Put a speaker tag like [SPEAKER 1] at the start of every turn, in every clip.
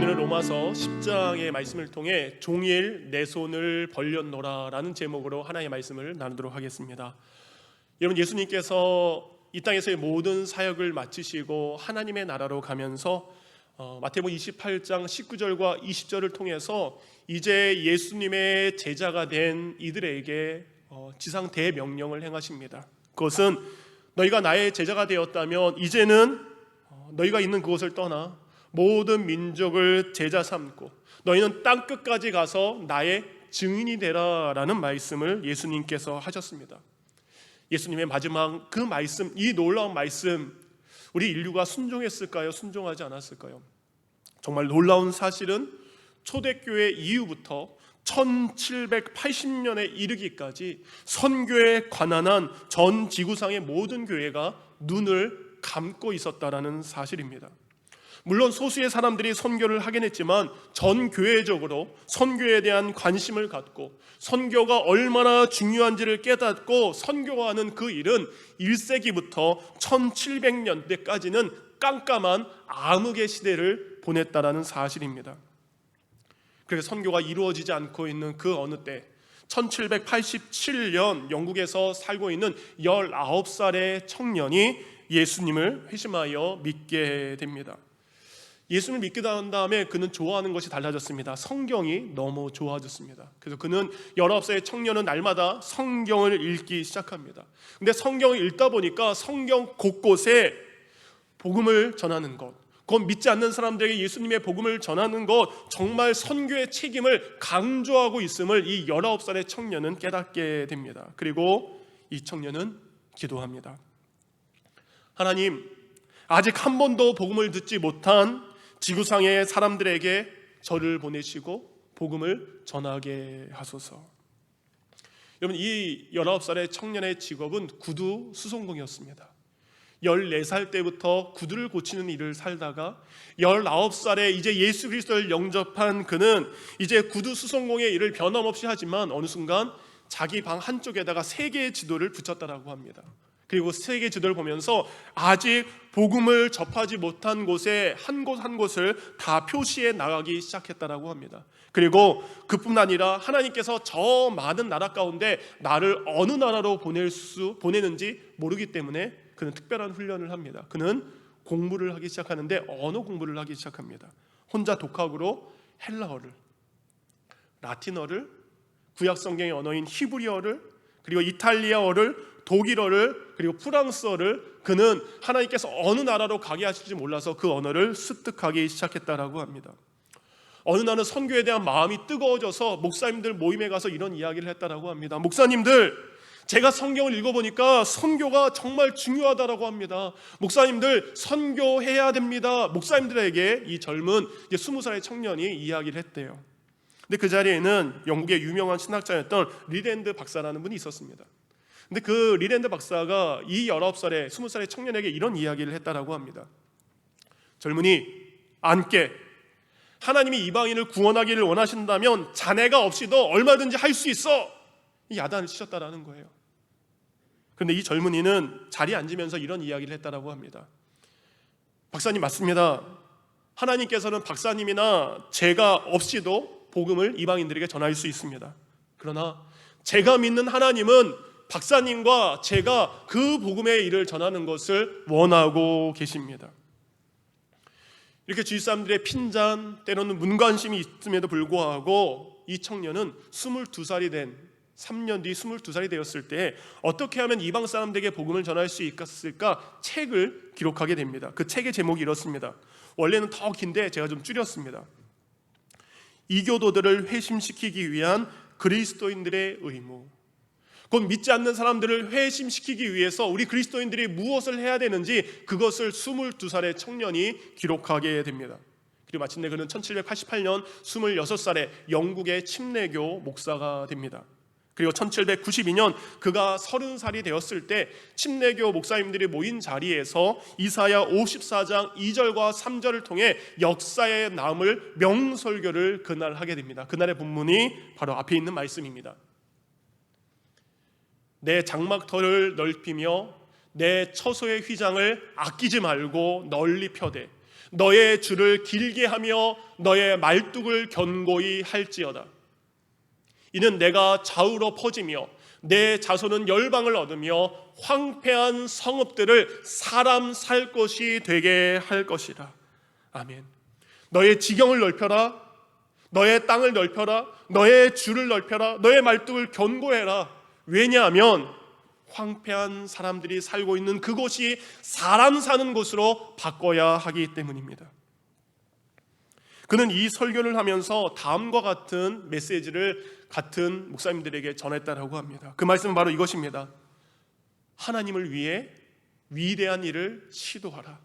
[SPEAKER 1] 오늘은 로마서 10장의 말씀을 통해 종일 내 손을 벌렸노라 라는 제목으로 하나의 말씀을 나누도록 하겠습니다. 여러분, 예수님께서 이 땅에서의 모든 사역을 마치시고 하나님의 나라로 가면서 마태복음 28장 19절과 20절을 통해서 이제 예수님의 제자가 된 이들에게 지상 대명령을 행하십니다. 그것은 너희가 나의 제자가 되었다면 이제는 너희가 있는 그곳을 떠나 모든 민족을 제자 삼고 너희는 땅 끝까지 가서 나의 증인이 되라 라는 말씀을 예수님께서 하셨습니다. 예수님의 마지막 그 말씀, 이 놀라운 말씀, 우리 인류가 순종했을까요? 순종하지 않았을까요? 정말 놀라운 사실은 초대교회 이후부터 1780년에 이르기까지 선교에 관한 한 전 지구상의 모든 교회가 눈을 감고 있었다라는 사실입니다. 물론 소수의 사람들이 선교를 하긴 했지만 전 교회적으로 선교에 대한 관심을 갖고 선교가 얼마나 중요한지를 깨닫고 선교하는 그 일은 1세기부터 1700년대까지는 깜깜한 암흑의 시대를 보냈다라는 사실입니다. 그래서 선교가 이루어지지 않고 있는 그 어느 때 1787년 영국에서 살고 있는 19살의 청년이 예수님을 회심하여 믿게 됩니다. 예수님을 믿게 된 다음에 그는 좋아하는 것이 달라졌습니다. 성경이 너무 좋아졌습니다. 그래서 그는 19살의 청년은 날마다 성경을 읽기 시작합니다. 근데 성경을 읽다 보니까 성경 곳곳에 복음을 전하는 것, 그건 믿지 않는 사람들에게 예수님의 복음을 전하는 것, 정말 선교의 책임을 강조하고 있음을 이 19살의 청년은 깨닫게 됩니다. 그리고 이 청년은 기도합니다. 하나님, 아직 한 번도 복음을 듣지 못한 지구상의 사람들에게 저를 보내시고 복음을 전하게 하소서. 여러분, 이 19살의 청년의 직업은 구두 수송공이었습니다. 14살 때부터 구두를 고치는 일을 살다가 19살에 이제 예수 그리스도를 영접한 그는 이제 구두 수송공의 일을 변함없이 하지만 어느 순간 자기 방 한쪽에다가 3개의 지도를 붙였다라고 합니다. 그리고 세계 지도를 보면서 아직 복음을 접하지 못한 곳에 한 곳 한 곳을 다 표시해 나가기 시작했다라고 합니다. 그리고 그뿐 아니라 하나님께서 저 많은 나라 가운데 나를 어느 나라로 보내는지 모르기 때문에 그는 특별한 훈련을 합니다. 그는 공부를 하기 시작하는데 언어 공부를 하기 시작합니다. 혼자 독학으로 헬라어를, 라틴어를, 구약 성경의 언어인 히브리어를, 그리고 이탈리아어를, 독일어를, 그리고 프랑스어를 그는 하나님께서 어느 나라로 가게 하실지 몰라서 그 언어를 습득하기 시작했다라고 합니다. 어느 날은 선교에 대한 마음이 뜨거워져서 목사님들 모임에 가서 이런 이야기를 했다라고 합니다. 목사님들, 제가 성경을 읽어보니까 선교가 정말 중요하다라고 합니다. 목사님들, 선교해야 됩니다. 목사님들에게 이 젊은 20살의 청년이 이야기를 했대요. 근데 그 자리에는 영국의 유명한 신학자였던 리랜드 박사라는 분이 있었습니다. 근데 그 리랜드 박사가 이 19살의 20살의 청년에게 이런 이야기를 했다라고 합니다. 젊은이, 안깨, 하나님이 이방인을 구원하기를 원하신다면 자네가 없이도 얼마든지 할 수 있어. 이 야단을 치셨다라는 거예요. 그런데 이 젊은이는 자리에 앉으면서 이런 이야기를 했다라고 합니다. 박사님, 맞습니다. 하나님께서는 박사님이나 제가 없이도 복음을 이방인들에게 전할 수 있습니다. 그러나 제가 믿는 하나님은 박사님과 제가 그 복음의 일을 전하는 것을 원하고 계십니다. 이렇게 주위 사람들의 핀잔, 때로는 문관심이 있음에도 불구하고 이 청년은 22살이 된 3년 뒤 22살이 되었을 때 어떻게 하면 이방 사람들에게 복음을 전할 수 있을까 책을 기록하게 됩니다. 그 책의 제목이 이렇습니다. 원래는 더 긴데 제가 좀 줄였습니다. 이교도들을 회심시키기 위한 그리스도인들의 의무. 곧 믿지 않는 사람들을 회심시키기 위해서 우리 그리스도인들이 무엇을 해야 되는지 그것을 22살의 청년이 기록하게 됩니다. 그리고 마침내 그는 1788년 26살에 영국의 침례교 목사가 됩니다. 그리고 1792년 그가 30살이 되었을 때 침례교 목사님들이 모인 자리에서 이사야 54장 2절과 3절을 통해 역사에 남을 명설교를 그날 하게 됩니다. 그날의 본문이 바로 앞에 있는 말씀입니다. 내 장막터를 넓히며 내 처소의 휘장을 아끼지 말고 널리 펴되 너의 줄을 길게 하며 너의 말뚝을 견고히 할지어다. 이는 내가 좌우로 퍼지며 내 자손은 열방을 얻으며 황폐한 성읍들을 사람 살 것이 되게 할 것이라. 아멘. 너의 지경을 넓혀라. 너의 땅을 넓혀라. 너의 줄을 넓혀라. 너의 말뚝을 견고해라. 왜냐하면 황폐한 사람들이 살고 있는 그곳이 사람 사는 곳으로 바꿔야 하기 때문입니다. 그는 이 설교를 하면서 다음과 같은 메시지를 같은 목사님들에게 전했다라고 합니다. 그 말씀은 바로 이것입니다. 하나님을 위해 위대한 일을 시도하라.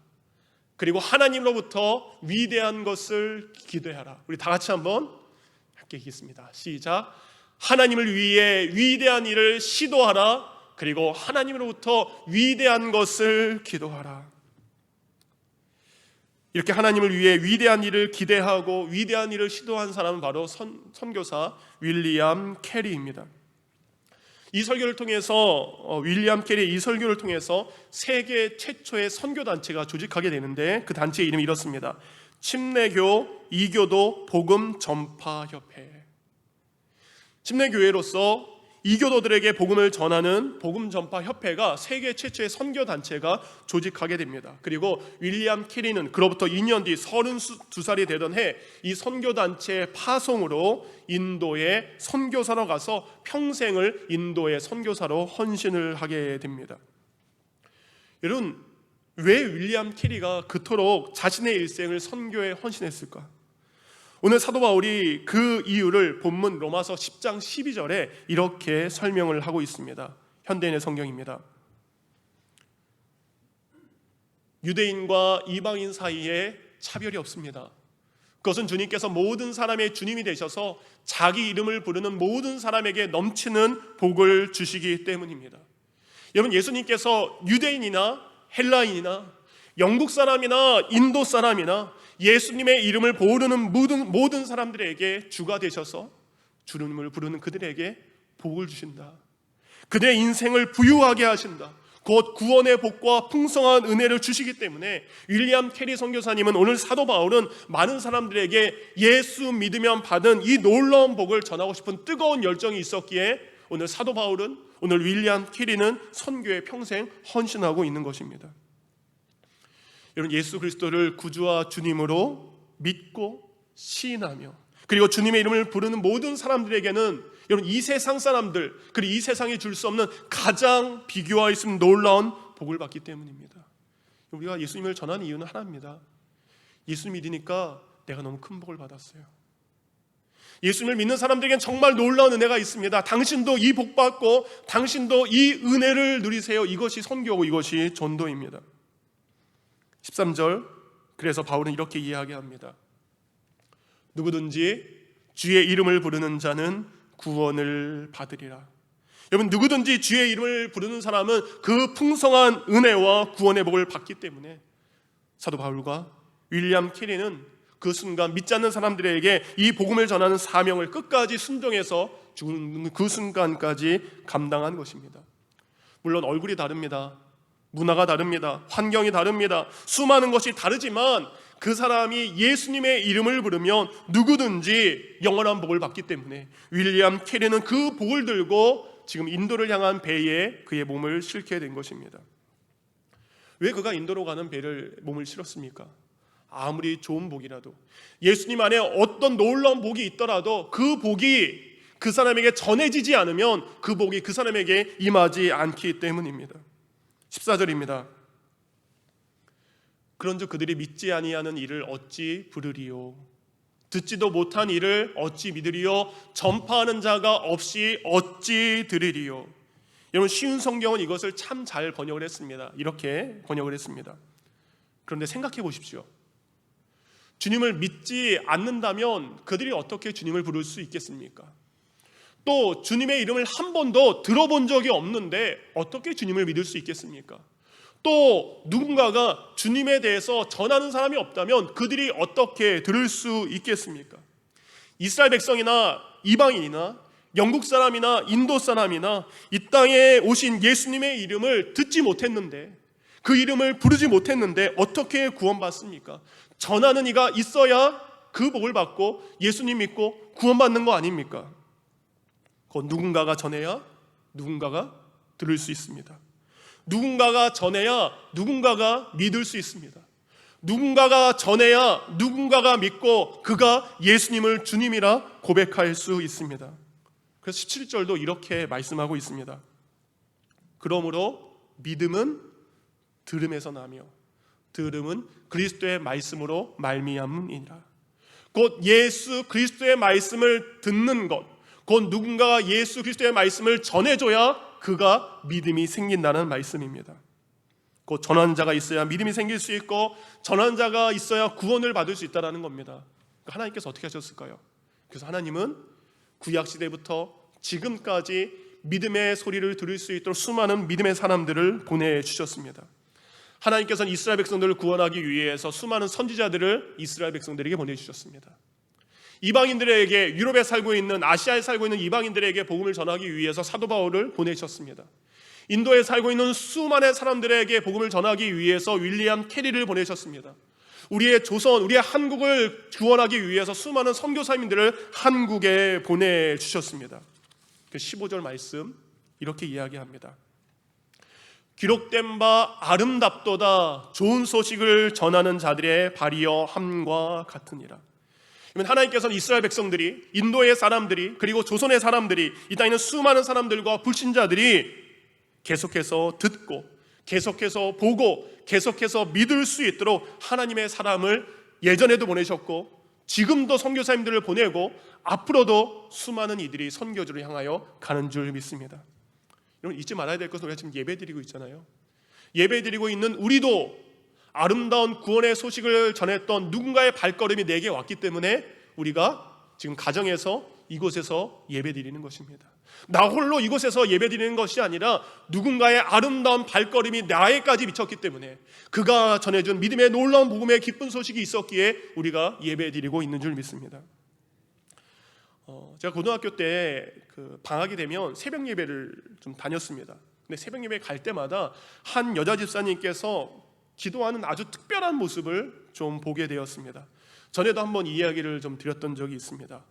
[SPEAKER 1] 그리고 하나님으로부터 위대한 것을 기대하라. 우리 다 같이 한번 함께 읽겠습니다. 시작. 하나님을 위해 위대한 일을 시도하라. 그리고 하나님으로부터 위대한 것을 기도하라. 이렇게 하나님을 위해 위대한 일을 기대하고 위대한 일을 시도한 사람은 바로 선교사 윌리엄 캐리입니다. 이 설교를 통해서 윌리엄 캐리의 이 설교를 통해서 세계 최초의 선교단체가 조직하게 되는데 그 단체의 이름이 이렇습니다. 침례교 이교도 복음 전파 협회. 침례교회로서 이교도들에게 복음을 전하는 복음 전파 협회가 세계 최초의 선교 단체가 조직하게 됩니다. 그리고 윌리엄 캐리는 그로부터 2년 뒤 32살이 되던 해 이 선교 단체의 파송으로 인도에 선교사로 가서 평생을 인도의 선교사로 헌신을 하게 됩니다. 여러분, 왜 윌리엄 캐리가 그토록 자신의 일생을 선교에 헌신했을까? 오늘 사도 바울이 그 이유를 본문 로마서 10장 12절에 이렇게 설명을 하고 있습니다. 현대인의 성경입니다. 유대인과 이방인 사이에 차별이 없습니다. 그것은 주님께서 모든 사람의 주님이 되셔서 자기 이름을 부르는 모든 사람에게 넘치는 복을 주시기 때문입니다. 여러분, 예수님께서 유대인이나 헬라인이나 영국 사람이나 인도 사람이나 예수님의 이름을 부르는 모든 사람들에게 주가 되셔서 주님을 부르는 그들에게 복을 주신다. 그들의 인생을 부유하게 하신다. 곧 구원의 복과 풍성한 은혜를 주시기 때문에 윌리엄 캐리 선교사님은 오늘 사도 바울은 많은 사람들에게 예수 믿으면 받은 이 놀라운 복을 전하고 싶은 뜨거운 열정이 있었기에 오늘 사도 바울은, 오늘 윌리엄 캐리는 선교에 평생 헌신하고 있는 것입니다. 여러분, 예수 그리스도를 구주와 주님으로 믿고 시인하며 그리고 주님의 이름을 부르는 모든 사람들에게는 여러분 이 세상 사람들 그리고 이 세상이 줄 수 없는 가장 비교할 수 있는 놀라운 복을 받기 때문입니다. 우리가 예수님을 전하는 이유는 하나입니다. 예수 믿으니까 내가 너무 큰 복을 받았어요. 예수님을 믿는 사람들에겐 정말 놀라운 은혜가 있습니다. 당신도 이 복 받고 당신도 이 은혜를 누리세요. 이것이 선교고 이것이 전도입니다. 13절, 그래서 바울은 이렇게 이야기합니다. 누구든지 주의 이름을 부르는 자는 구원을 받으리라. 여러분, 누구든지 주의 이름을 부르는 사람은 그 풍성한 은혜와 구원의 복을 받기 때문에 사도 바울과 윌리엄 캐리는 그 순간 믿지 않는 사람들에게 이 복음을 전하는 사명을 끝까지 순종해서 죽는 그 순간까지 감당한 것입니다. 물론 얼굴이 다릅니다. 문화가 다릅니다. 환경이 다릅니다. 수많은 것이 다르지만 그 사람이 예수님의 이름을 부르면 누구든지 영원한 복을 받기 때문에 윌리엄 캐리는 그 복을 들고 지금 인도를 향한 배에 그의 몸을 싣게 된 것입니다. 왜 그가 인도로 가는 배를 몸을 실었습니까? 아무리 좋은 복이라도, 예수님 안에 어떤 놀라운 복이 있더라도 그 복이 그 사람에게 전해지지 않으면 그 복이 그 사람에게 임하지 않기 때문입니다. 14절입니다. 그런즉 그들이 믿지 아니하는 이를 어찌 부르리요? 듣지도 못한 이를 어찌 믿으리요? 전파하는 자가 없이 어찌 들으리요? 여러분, 쉬운 성경은 이것을 참 잘 번역을 했습니다. 이렇게 번역을 했습니다. 그런데 생각해 보십시오. 주님을 믿지 않는다면 그들이 어떻게 주님을 부를 수 있겠습니까? 또 주님의 이름을 한 번도 들어본 적이 없는데 어떻게 주님을 믿을 수 있겠습니까? 또 누군가가 주님에 대해서 전하는 사람이 없다면 그들이 어떻게 들을 수 있겠습니까? 이스라엘 백성이나 이방인이나 영국 사람이나 인도 사람이나 이 땅에 오신 예수님의 이름을 듣지 못했는데, 그 이름을 부르지 못했는데 어떻게 구원받습니까? 전하는 이가 있어야 그 복을 받고 예수님 믿고 구원받는 거 아닙니까? 그건 누군가가 전해야 누군가가 들을 수 있습니다. 누군가가 전해야 누군가가 믿을 수 있습니다. 누군가가 전해야 누군가가 믿고 그가 예수님을 주님이라 고백할 수 있습니다. 그래서 17절도 이렇게 말씀하고 있습니다. 그러므로 믿음은 들음에서 나며 들음은 그리스도의 말씀으로 말미암음이니라. 곧 예수 그리스도의 말씀을 듣는 것, 곧 누군가가 예수 그리스도의 말씀을 전해줘야 그가 믿음이 생긴다는 말씀입니다. 곧 전하는 자가 있어야 믿음이 생길 수 있고 전하는 자가 있어야 구원을 받을 수 있다는 겁니다. 하나님께서 어떻게 하셨을까요? 그래서 하나님은 구약시대부터 지금까지 믿음의 소리를 들을 수 있도록 수많은 믿음의 사람들을 보내주셨습니다. 하나님께서는 이스라엘 백성들을 구원하기 위해서 수많은 선지자들을 이스라엘 백성들에게 보내주셨습니다. 이방인들에게, 유럽에 살고 있는, 아시아에 살고 있는 이방인들에게 복음을 전하기 위해서 사도 바울을 보내주셨습니다. 인도에 살고 있는 수많은 사람들에게 복음을 전하기 위해서 윌리엄 캐리를 보내셨습니다. 우리의 조선, 우리의 한국을 구원하기 위해서 수많은 선교사님들을 한국에 보내주셨습니다. 15절 말씀 이렇게 이야기합니다. 기록된 바 아름답도다 좋은 소식을 전하는 자들의 발이여 함과 같으니라. 하나님께서는 이스라엘 백성들이, 인도의 사람들이, 그리고 조선의 사람들이, 이 땅에 있는 수많은 사람들과 불신자들이 계속해서 듣고 계속해서 보고 계속해서 믿을 수 있도록 하나님의 사람을 예전에도 보내셨고 지금도 선교사님들을 보내고 앞으로도 수많은 이들이 선교지를 향하여 가는 줄 믿습니다. 여러분, 잊지 말아야 될 것은 우리가 지금 예배드리고 있잖아요. 예배드리고 있는 우리도 아름다운 구원의 소식을 전했던 누군가의 발걸음이 내게 왔기 때문에 우리가 지금 가정에서 이곳에서 예배드리는 것입니다. 나 홀로 이곳에서 예배드리는 것이 아니라 누군가의 아름다운 발걸음이 나에까지 미쳤기 때문에 그가 전해준 믿음의 놀라운 복음의 기쁜 소식이 있었기에 우리가 예배드리고 있는 줄 믿습니다. 제가 고등학교 때 방학이 되면 새벽 예배를 좀 다녔습니다. 근데 새벽 예배 갈 때마다 한 여자 집사님께서 기도하는 아주 특별한 모습을 좀 보게 되었습니다. 전에도 한번 이 이야기를 좀 드렸던 적이 있습니다.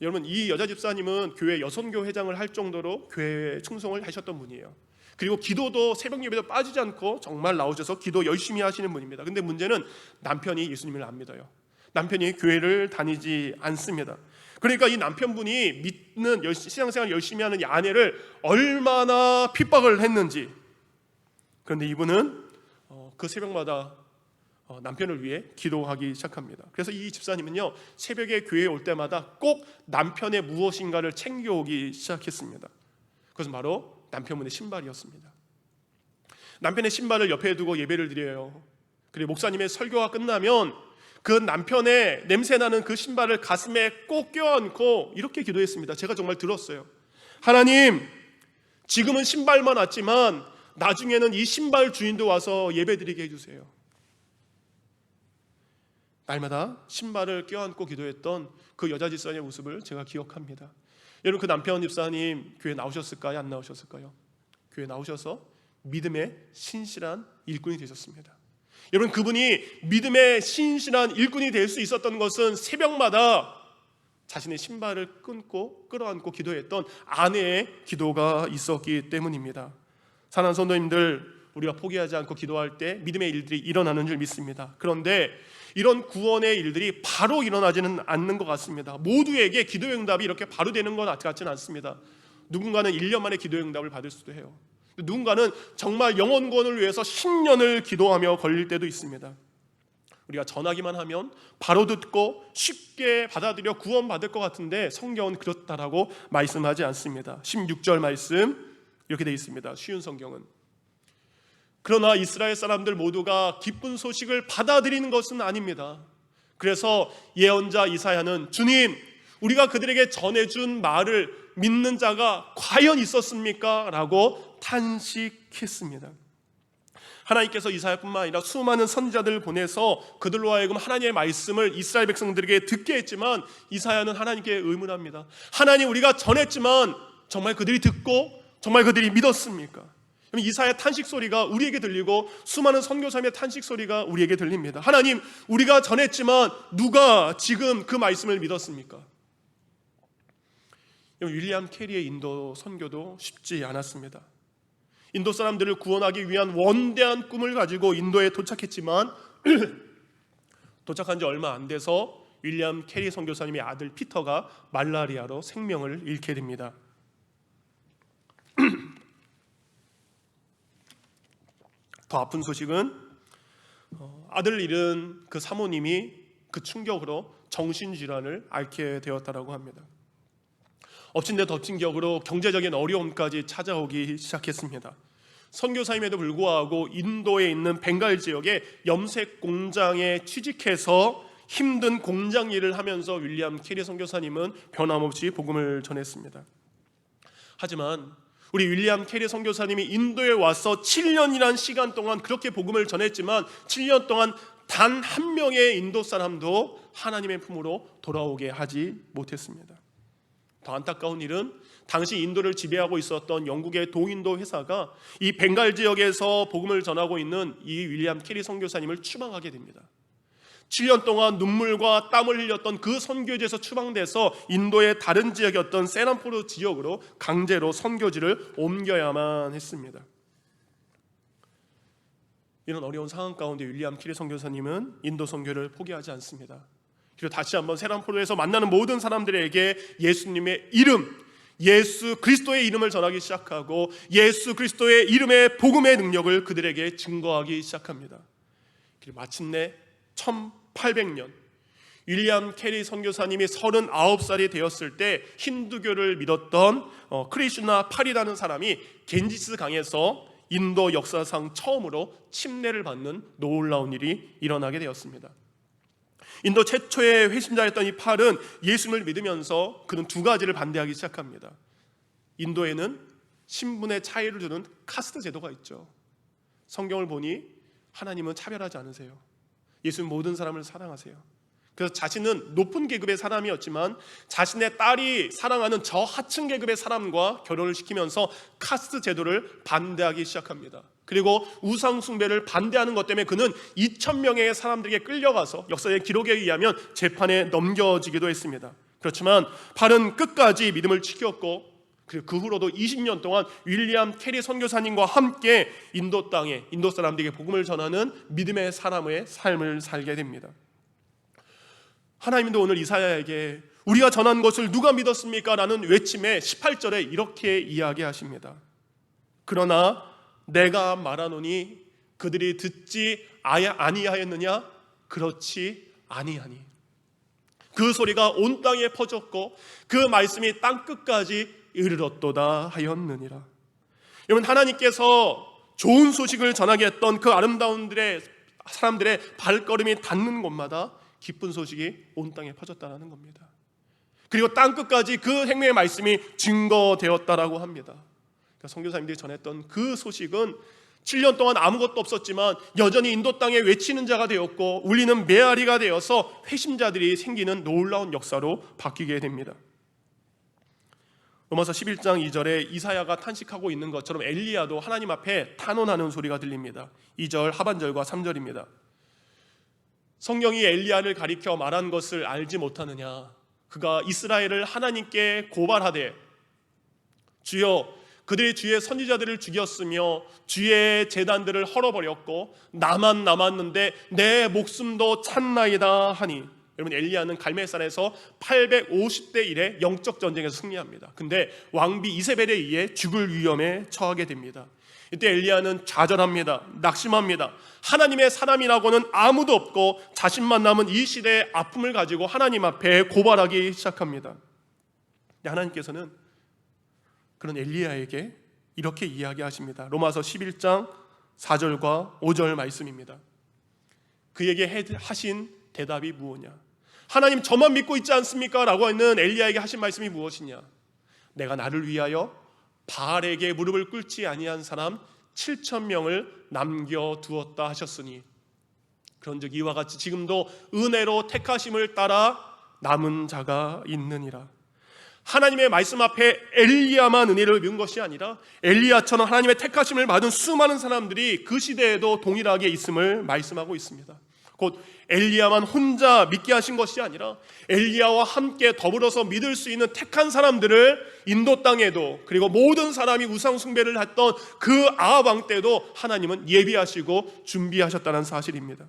[SPEAKER 1] 여러분, 이 여자 집사님은 교회 여선교 회장을 할 정도로 교회에 충성을 하셨던 분이에요. 그리고 기도도 새벽 예배도 빠지지 않고 정말 나오셔서 기도 열심히 하시는 분입니다. 근데 문제는 남편이 예수님을 안 믿어요. 남편이 교회를 다니지 않습니다. 그러니까 이 남편분이 믿는 신앙생활 열심히 하는 이 아내를 얼마나 핍박을 했는지. 그런데 이분은 그 새벽마다 남편을 위해 기도하기 시작합니다. 그래서 이 집사님은요, 새벽에 교회에 올 때마다 꼭 남편의 무엇인가를 챙겨오기 시작했습니다. 그것은 바로 남편분의 신발이었습니다. 남편의 신발을 옆에 두고 예배를 드려요. 그리고 목사님의 설교가 끝나면 그 남편의 냄새나는 그 신발을 가슴에 꼭 껴안고 이렇게 기도했습니다. 제가 정말 들었어요. 하나님, 지금은 신발만 왔지만 나중에는 이 신발 주인도 와서 예배드리게 해주세요. 날마다 신발을 껴안고 기도했던 그 여자 집사님의 모습을 제가 기억합니다. 여러분, 그 남편 집사님 교회 나오셨을까요? 안 나오셨을까요? 교회 나오셔서 믿음의 신실한 일꾼이 되셨습니다. 여러분, 그분이 믿음의 신실한 일꾼이 될 수 있었던 것은 새벽마다 자신의 신발을 끊고 끌어안고 기도했던 아내의 기도가 있었기 때문입니다. 사랑하는 성도님들, 우리가 포기하지 않고 기도할 때 믿음의 일들이 일어나는 줄 믿습니다. 그런데 이런 구원의 일들이 바로 일어나지는 않는 것 같습니다. 모두에게 기도의 응답이 이렇게 바로 되는 것 같지는 않습니다. 누군가는 1년 만에 기도의 응답을 받을 수도 해요. 누군가는 정말 영혼 구원을 위해서 10년을 기도하며 걸릴 때도 있습니다. 우리가 전하기만 하면 바로 듣고 쉽게 받아들여 구원받을 것 같은데 성경은 그렇다라고 말씀하지 않습니다. 16절 말씀 이렇게 되어 있습니다. 쉬운 성경은, 그러나 이스라엘 사람들 모두가 기쁜 소식을 받아들이는 것은 아닙니다. 그래서 예언자 이사야는 주님, 우리가 그들에게 전해준 말을 믿는 자가 과연 있었습니까? 라고 탄식했습니다. 하나님께서 이사야뿐만 아니라 수많은 선지자들을 보내서 그들로 하여금 하나님의 말씀을 이스라엘 백성들에게 듣게 했지만 이사야는 하나님께 의문합니다. 하나님, 우리가 전했지만 정말 그들이 듣고 정말 그들이 믿었습니까? 이사야의 탄식 소리가 우리에게 들리고 수많은 선교사님의 탄식 소리가 우리에게 들립니다. 하나님, 우리가 전했지만 누가 지금 그 말씀을 믿었습니까? 윌리엄 캐리의 인도 선교도 쉽지 않았습니다. 인도 사람들을 구원하기 위한 원대한 꿈을 가지고 인도에 도착했지만 도착한 지 얼마 안 돼서 윌리엄 캐리 선교사님의 아들 피터가 말라리아로 생명을 잃게 됩니다. 더 아픈 소식은 아들을 잃은 그 사모님이 그 충격으로 정신질환을 앓게 되었다고 합니다. 엎친 데 덮친 격으로 경제적인 어려움까지 찾아오기 시작했습니다. 선교사임에도 불구하고 인도에 있는 벵갈 지역의 염색 공장에 취직해서 힘든 공장 일을 하면서 윌리엄 캐리 선교사님은 변함없이 복음을 전했습니다. 하지만 우리 윌리엄 캐리 선교사님이 인도에 와서 7년이란 시간 동안 그렇게 복음을 전했지만 7년 동안 단 한 명의 인도 사람도 하나님의 품으로 돌아오게 하지 못했습니다. 더 안타까운 일은 당시 인도를 지배하고 있었던 영국의 동인도 회사가 이 벵갈 지역에서 복음을 전하고 있는 이 윌리엄 캐리 선교사님을 추방하게 됩니다. 7년 동안 눈물과 땀을 흘렸던 그 선교지에서 추방돼서 인도의 다른 지역이었던 세람푸르 지역으로 강제로 선교지를 옮겨야만 했습니다. 이런 어려운 상황 가운데 윌리엄 캐리 선교사님은 인도 선교를 포기하지 않습니다. 그리고 다시 한번 세람푸르에서 만나는 모든 사람들에게 예수님의 이름, 예수 그리스도의 이름을 전하기 시작하고 예수 그리스도의 이름의 복음의 능력을 그들에게 증거하기 시작합니다. 그리고 마침내 1800년 윌리엄 캐리 선교사님이 39살이 되었을 때 힌두교를 믿었던 크리슈나 팔이라는 사람이 겐지스 강에서 인도 역사상 처음으로 침례를 받는 놀라운 일이 일어나게 되었습니다. 인도 최초의 회심자였던 이 팔은 예수님을 믿으면서 그는 두 가지를 반대하기 시작합니다. 인도에는 신분의 차이를 두는 카스트 제도가 있죠. 성경을 보니 하나님은 차별하지 않으세요. 예수는 모든 사람을 사랑하세요. 그래서 자신은 높은 계급의 사람이었지만 자신의 딸이 사랑하는 저 하층 계급의 사람과 결혼을 시키면서 카스트 제도를 반대하기 시작합니다. 그리고 우상 숭배를 반대하는 것 때문에 그는 2000명의 사람들에게 끌려가서 역사의 기록에 의하면 재판에 넘겨지기도 했습니다. 그렇지만 팔은 끝까지 믿음을 지켰고 그리고 그 후로도 20년 동안 윌리엄 캐리 선교사님과 함께 인도 땅에 인도 사람들에게 복음을 전하는 믿음의 사람의 삶을 살게 됩니다. 하나님도 오늘 이사야에게 우리가 전한 것을 누가 믿었습니까? 라는 외침에 18절에 이렇게 이야기하십니다. 그러나 내가 말하노니 그들이 듣지 아니하였느냐? 그렇지 아니하니. 그 소리가 온 땅에 퍼졌고 그 말씀이 땅끝까지 이르렀도다 하였느니라. 여러분, 하나님께서 좋은 소식을 전하게 했던 그 아름다운 사람들의 발걸음이 닿는 곳마다 기쁜 소식이 온 땅에 퍼졌다는 겁니다. 그리고 땅끝까지 그 생명의 말씀이 증거되었다라고 합니다. 그러니까 선교사님들이 전했던 그 소식은 7년 동안 아무것도 없었지만 여전히 인도 땅에 외치는 자가 되었고 울리는 메아리가 되어서 회심자들이 생기는 놀라운 역사로 바뀌게 됩니다. 로마서 11장 2절에 이사야가 탄식하고 있는 것처럼 엘리야도 하나님 앞에 탄원하는 소리가 들립니다. 2절 하반절과 3절입니다. 성경이 엘리야를 가리켜 말한 것을 알지 못하느냐? 그가 이스라엘을 하나님께 고발하되 주여 그들이 주의 선지자들을 죽였으며 주의 제단들을 헐어버렸고 나만 남았는데 내 목숨도 찼나이다 하니. 여러분, 엘리야는 갈멜산에서 850대 1의 영적 전쟁에서 승리합니다. 근데 왕비 이세벨에 의해 죽을 위험에 처하게 됩니다. 이때 엘리야는 좌절합니다. 낙심합니다. 하나님의 사람이라고는 아무도 없고 자신만 남은 이 시대의 아픔을 가지고 하나님 앞에 고발하기 시작합니다. 하나님께서는 그런 엘리야에게 이렇게 이야기하십니다. 로마서 11장 4절과 5절 말씀입니다. 그에게 하신 대답이 무엇이냐? 하나님 저만 믿고 있지 않습니까? 라고 하는 엘리야에게 하신 말씀이 무엇이냐? 내가 나를 위하여 바알에게 무릎을 꿇지 아니한 사람 7,000명을 남겨두었다 하셨으니 그런즉 이와 같이 지금도 은혜로 택하심을 따라 남은 자가 있느니라. 하나님의 말씀 앞에 엘리야만 은혜를 입은 것이 아니라 엘리야처럼 하나님의 택하심을 받은 수많은 사람들이 그 시대에도 동일하게 있음을 말씀하고 있습니다. 곧 엘리야만 혼자 믿게 하신 것이 아니라 엘리야와 함께 더불어서 믿을 수 있는 택한 사람들을 인도 땅에도, 그리고 모든 사람이 우상 숭배를 했던 그 아합 왕 때도 하나님은 예비하시고 준비하셨다는 사실입니다.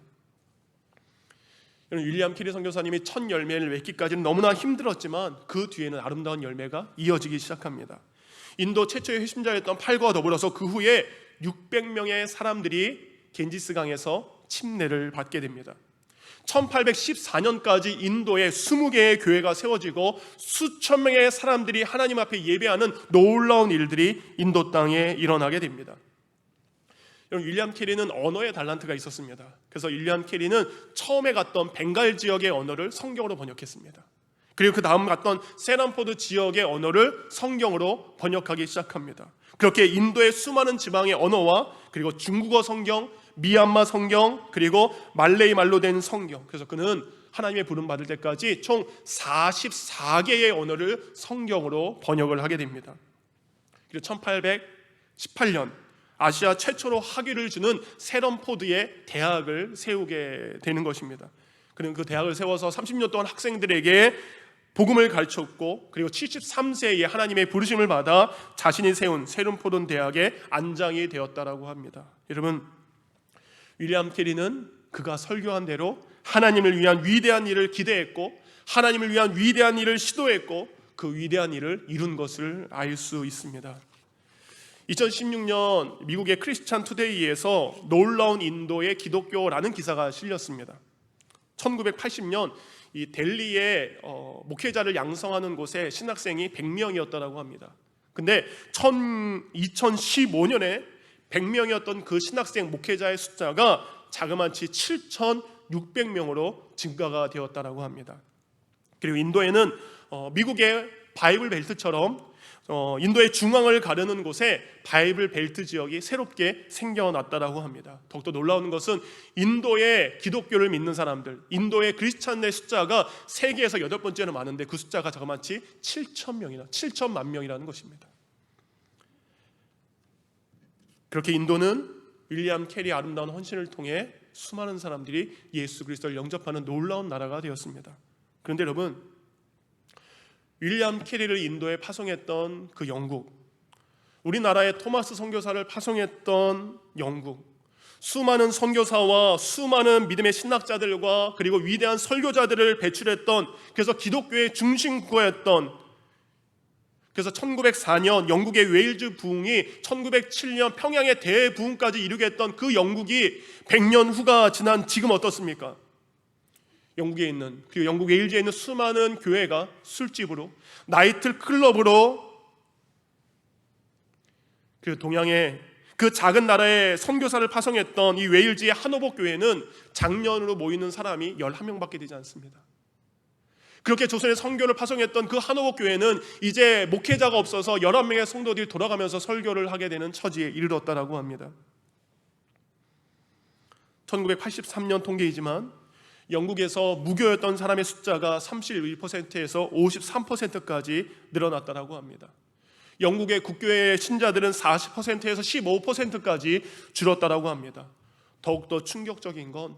[SPEAKER 1] 윌리엄 캐리 선교사님이 첫 열매를 맺기까지는 너무나 힘들었지만 그 뒤에는 아름다운 열매가 이어지기 시작합니다. 인도 최초의 회심자였던 팔과 더불어서 그 후에 600명의 사람들이 겐지스강에서 침례를 받게 됩니다. 1814년까지 인도에 20개의 교회가 세워지고 수천 명의 사람들이 하나님 앞에 예배하는 놀라운 일들이 인도 땅에 일어나게 됩니다. 윌리엄 캐리는 언어의 달란트가 있었습니다. 그래서 윌리엄 캐리는 처음에 갔던 벵갈 지역의 언어를 성경으로 번역했습니다. 그리고 그 다음 갔던 세람포드 지역의 언어를 성경으로 번역하기 시작합니다. 그렇게 인도의 수많은 지방의 언어와 그리고 중국어 성경, 미얀마 성경, 그리고 말레이 말로 된 성경, 그래서 그는 하나님의 부름 받을 때까지 총 44개의 언어를 성경으로 번역을 하게 됩니다. 그리고 1818년 아시아 최초로 학위를 주는 세럼포드의 대학을 세우게 되는 것입니다. 그는 그 대학을 세워서 30년 동안 학생들에게 복음을 가르쳤고, 그리고 73세에 하나님의 부르심을 받아 자신이 세운 세럼포드 대학의 안장이 되었다라고 합니다. 여러분, 윌리엄 캐리는 그가 설교한 대로 하나님을 위한 위대한 일을 기대했고, 하나님을 위한 위대한 일을 시도했고, 그 위대한 일을 이룬 것을 알 수 있습니다. 2016년 미국의 크리스찬 투데이에서 놀라운 인도의 기독교라는 기사가 실렸습니다. 1980년 이 델리의 목회자를 양성하는 곳에 신학생이 100명이었다고 합니다. 근데 2015년에 100명이었던 그 신학생 목회자의 숫자가 자그마치 7,600명으로 증가가 되었다고 합니다. 그리고 인도에는 미국의 바이블 벨트처럼 인도의 중앙을 가르는 곳에 바이블 벨트 지역이 새롭게 생겨났다고 합니다. 더욱더 놀라운 것은 인도의 기독교를 믿는 사람들, 인도의 크리스찬의 숫자가 세계에서 8번째로 많은데 그 숫자가 자그마치 7천만 명이라는 것입니다. 그렇게 인도는 윌리엄 캐리의 아름다운 헌신을 통해 수많은 사람들이 예수 그리스도를 영접하는 놀라운 나라가 되었습니다. 그런데 여러분, 윌리엄 캐리를 인도에 파송했던 그 영국, 우리나라의 토마스 선교사를 파송했던 영국, 수많은 선교사와 수많은 믿음의 신학자들과 그리고 위대한 설교자들을 배출했던, 그래서 기독교의 중심국가였던, 그래서 1904년 영국의 웨일즈 부흥이 1907년 평양의 대부흥까지 이루게 했던 그 영국이 100년 후가 지난 지금 어떻습니까? 영국에 있는, 그리고 영국 웨일즈에 있는 수많은 교회가 술집으로, 나이트 클럽으로, 그리고 동양의 그 작은 나라에 선교사를 파송했던 이 웨일즈의 하노버 교회는 작년으로 모이는 사람이 11명밖에 되지 않습니다. 그렇게 조선의 선교를 파송했던 그 하노버 교회는 이제 목회자가 없어서 11명의 성도들이 돌아가면서 설교를 하게 되는 처지에 이르렀다고 합니다. 1983년 통계이지만 영국에서 무교였던 사람의 숫자가 31%에서 53%까지 늘어났다고 합니다. 영국의 국교의 신자들은 40%에서 15%까지 줄었다고 합니다. 더욱더 충격적인 건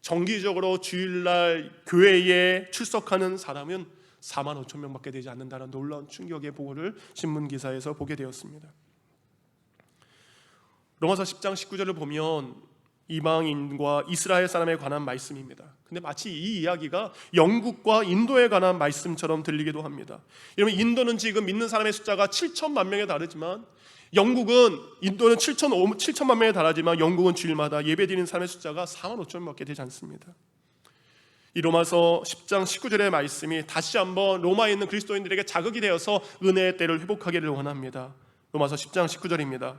[SPEAKER 1] 정기적으로 주일날 교회에 출석하는 사람은 4만 5천 명밖에 되지 않는다는 놀라운 충격의 보고를 신문기사에서 보게 되었습니다. 로마서 10장 19절을 보면 이방인과 이스라엘 사람에 관한 말씀입니다. 근데 마치 이 이야기가 영국과 인도에 관한 말씀처럼 들리기도 합니다. 여러분, 인도는 지금 믿는 사람의 숫자가 7천만 명에 다르지만 인도는 7천만 명에 달하지만 영국은 주일마다 예배드리는 사람의 숫자가 4만 5천 명밖에 되지 않습니다. 이 로마서 10장 19절의 말씀이 다시 한번 로마에 있는 그리스도인들에게 자극이 되어서 은혜의 때를 회복하기를 원합니다. 로마서 10장 19절입니다.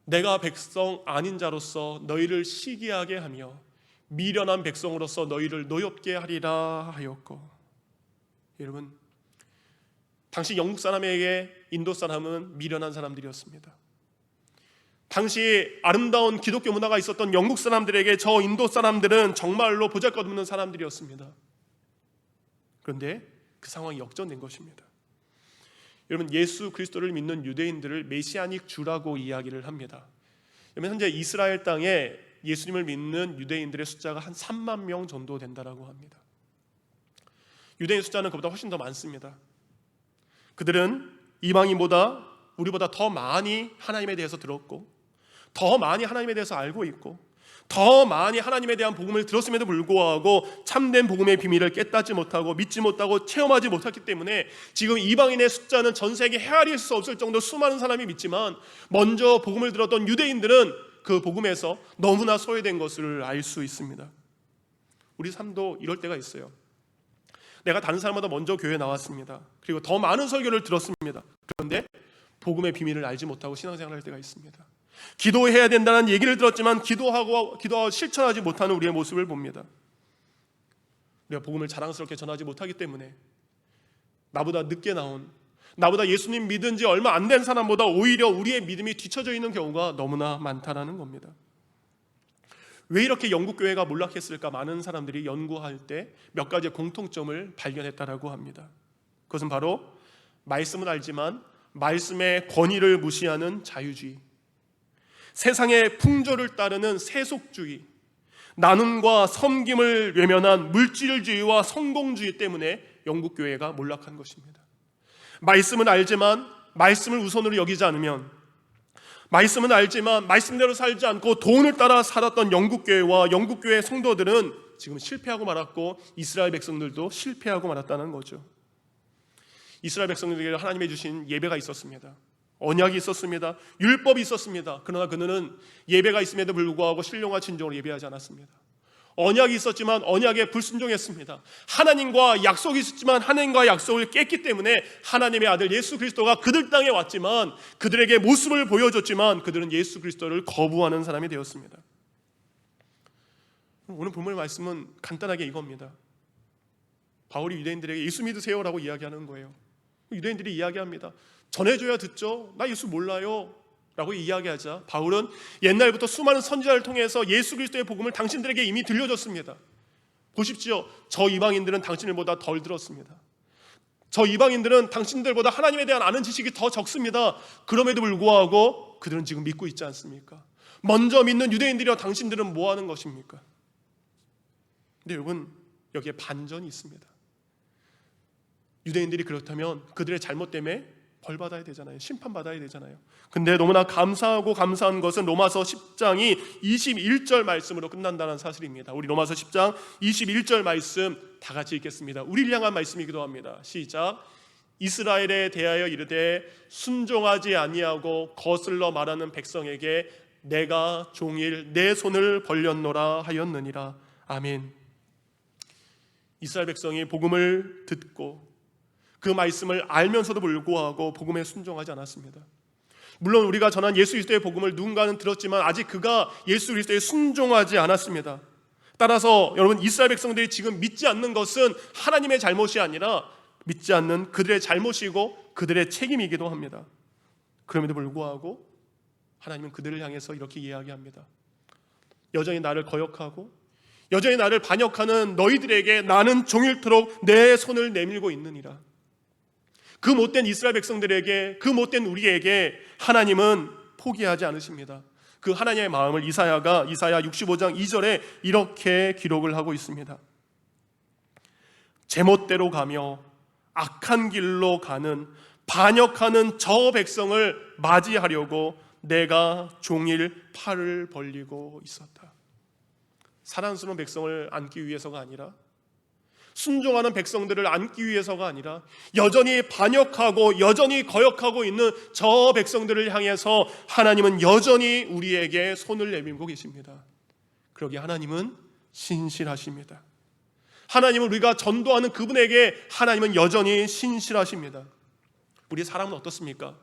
[SPEAKER 1] 내가 백성 아닌 자로서 너희를 시기하게 하며 미련한 백성으로서 너희를 노엽게 하리라 하였고. 여러분, 당시 영국 사람에게 인도 사람은 미련한 사람들이었습니다. 당시 아름다운 기독교 문화가 있었던 영국 사람들에게 저 인도 사람들은 정말로 보잘것없는 사람들이었습니다. 그런데 그 상황이 역전된 것입니다. 여러분, 예수 그리스도를 믿는 유대인들을 메시아닉 주라고 이야기를 합니다. 여러분, 현재 이스라엘 땅에 예수님을 믿는 유대인들의 숫자가 한 3만 명 정도 된다라고 합니다. 유대인 숫자는 그보다 훨씬 더 많습니다. 그들은 이방인보다 우리보다 더 많이 하나님에 대해서 들었고, 더 많이 하나님에 대해서 알고 있고, 더 많이 하나님에 대한 복음을 들었음에도 불구하고 참된 복음의 비밀을 깨닫지 못하고 믿지 못하고 체험하지 못했기 때문에 지금 이방인의 숫자는 전 세계 헤아릴 수 없을 정도 수많은 사람이 믿지만, 먼저 복음을 들었던 유대인들은 그 복음에서 너무나 소외된 것을 알 수 있습니다. 우리 삶도 이럴 때가 있어요. 내가 다른 사람보다 먼저 교회에 나왔습니다. 그리고 더 많은 설교를 들었습니다. 그런데 복음의 비밀을 알지 못하고 신앙생활을 할 때가 있습니다. 기도해야 된다는 얘기를 들었지만 기도하고 실천하지 못하는 우리의 모습을 봅니다. 우리가 복음을 자랑스럽게 전하지 못하기 때문에 나보다 늦게 나온, 나보다 예수님 믿은 지 얼마 안 된 사람보다 오히려 우리의 믿음이 뒤처져 있는 경우가 너무나 많다는 겁니다. 왜 이렇게 영국 교회가 몰락했을까? 많은 사람들이 연구할 때 몇 가지의 공통점을 발견했다라고 합니다. 그것은 바로 말씀은 알지만 말씀의 권위를 무시하는 자유주의, 세상의 풍조를 따르는 세속주의, 나눔과 섬김을 외면한 물질주의와 성공주의 때문에 영국 교회가 몰락한 것입니다. 말씀은 알지만 말씀을 우선으로 여기지 않으면, 말씀은 알지만 말씀대로 살지 않고 돈을 따라 살았던 영국 교회와 영국 교회 성도들은 지금 실패하고 말았고, 이스라엘 백성들도 실패하고 말았다는 거죠. 이스라엘 백성들에게 하나님이 주신 예배가 있었습니다. 언약이 있었습니다. 율법이 있었습니다. 그러나 그들은 예배가 있음에도 불구하고 신령과 진정으로 예배하지 않았습니다. 언약이 있었지만 언약에 불순종했습니다. 하나님과 약속이 있었지만 하나님과 약속을 깼기 때문에 하나님의 아들 예수 그리스도가 그들 땅에 왔지만, 그들에게 모습을 보여줬지만 그들은 예수 그리스도를 거부하는 사람이 되었습니다. 오늘 본문의 말씀은 간단하게 이겁니다. 바울이 유대인들에게 예수 믿으세요라고 이야기하는 거예요. 유대인들이 이야기합니다. 전해줘야 듣죠. 나 예수 몰라요 라고 이야기하자 바울은 옛날부터 수많은 선지자를 통해서 예수 그리스도의 복음을 당신들에게 이미 들려줬습니다. 보십시오. 저 이방인들은 당신들보다 덜 들었습니다. 저 이방인들은 당신들보다 하나님에 대한 아는 지식이 더 적습니다. 그럼에도 불구하고 그들은 지금 믿고 있지 않습니까? 먼저 믿는 유대인들이와 당신들은 뭐 하는 것입니까? 근데 여러분, 여기에 반전이 있습니다. 유대인들이 그렇다면 그들의 잘못 때문에 벌 받아야 되잖아요. 심판 받아야 되잖아요. 근데 너무나 감사한 것은 로마서 10장이 21절 말씀으로 끝난다는 사실입니다. 우리 로마서 10장 21절 말씀 다 같이 읽겠습니다. 우리를 향한 말씀이기도 합니다. 시작. 이스라엘에 대하여 이르되 순종하지 아니하고 거슬러 말하는 백성에게 내가 종일 내 손을 벌렸노라 하였느니라. 아멘. 이스라엘 백성이 복음을 듣고 그 말씀을 알면서도 불구하고 복음에 순종하지 않았습니다. 물론 우리가 전한 예수 그리스도의 복음을 누군가는 들었지만 아직 그가 예수 그리스도에 순종하지 않았습니다. 따라서 여러분, 이스라엘 백성들이 지금 믿지 않는 것은 하나님의 잘못이 아니라 믿지 않는 그들의 잘못이고 그들의 책임이기도 합니다. 그럼에도 불구하고 하나님은 그들을 향해서 이렇게 이야기합니다. 여전히 나를 거역하고 여전히 나를 반역하는 너희들에게 나는 종일토록 내 손을 내밀고 있느니라. 그 못된 이스라엘 백성들에게, 그 못된 우리에게 하나님은 포기하지 않으십니다. 그 하나님의 마음을 이사야 65장 2절에 이렇게 기록을 하고 있습니다. 제멋대로 가며 악한 길로 가는 반역하는 저 백성을 맞이하려고 내가 종일 팔을 벌리고 있었다. 사랑스러운 백성을 안기 위해서가 아니라, 순종하는 백성들을 안기 위해서가 아니라, 여전히 반역하고 여전히 거역하고 있는 저 백성들을 향해서 하나님은 여전히 우리에게 손을 내밀고 계십니다. 그러기에 하나님은 신실하십니다. 하나님은 우리가 전도하는 그분에게 하나님은 여전히 신실하십니다. 우리 사람은 어떻습니까?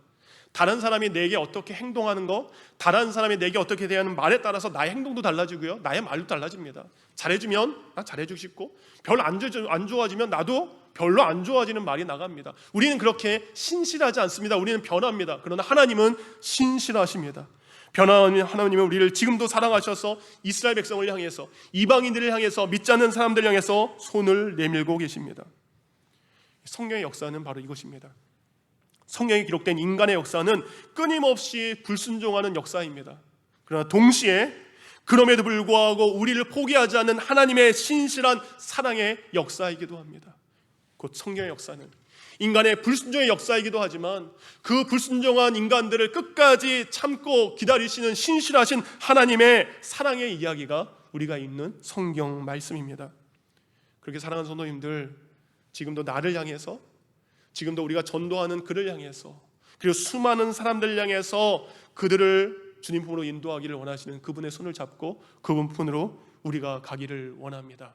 [SPEAKER 1] 다른 사람이 내게 어떻게 행동하는 거, 다른 사람이 내게 어떻게 대하는 말에 따라서 나의 행동도 달라지고요, 나의 말도 달라집니다. 잘해주면 나 잘해주고 싶고, 별로 안 좋아지면 나도 별로 안 좋아지는 말이 나갑니다. 우리는 그렇게 신실하지 않습니다. 우리는 변합니다. 그러나 하나님은 신실하십니다. 변화하는 하나님은 우리를 지금도 사랑하셔서 이스라엘 백성을 향해서, 이방인들을 향해서, 믿지 않는 사람들을 향해서 손을 내밀고 계십니다. 성령의 역사는 바로 이것입니다. 성경에 기록된 인간의 역사는 끊임없이 불순종하는 역사입니다. 그러나 동시에 그럼에도 불구하고 우리를 포기하지 않는 하나님의 신실한 사랑의 역사이기도 합니다. 곧 성경의 역사는 인간의 불순종의 역사이기도 하지만 그 불순종한 인간들을 끝까지 참고 기다리시는 신실하신 하나님의 사랑의 이야기가 우리가 읽는 성경 말씀입니다. 그렇게 사랑하는 성도님들, 지금도 나를 향해서, 지금도 우리가 전도하는 그를 향해서, 그리고 수많은 사람들 향해서 그들을 주님 품으로 인도하기를 원하시는 그분의 손을 잡고 그분 품으로 우리가 가기를 원합니다.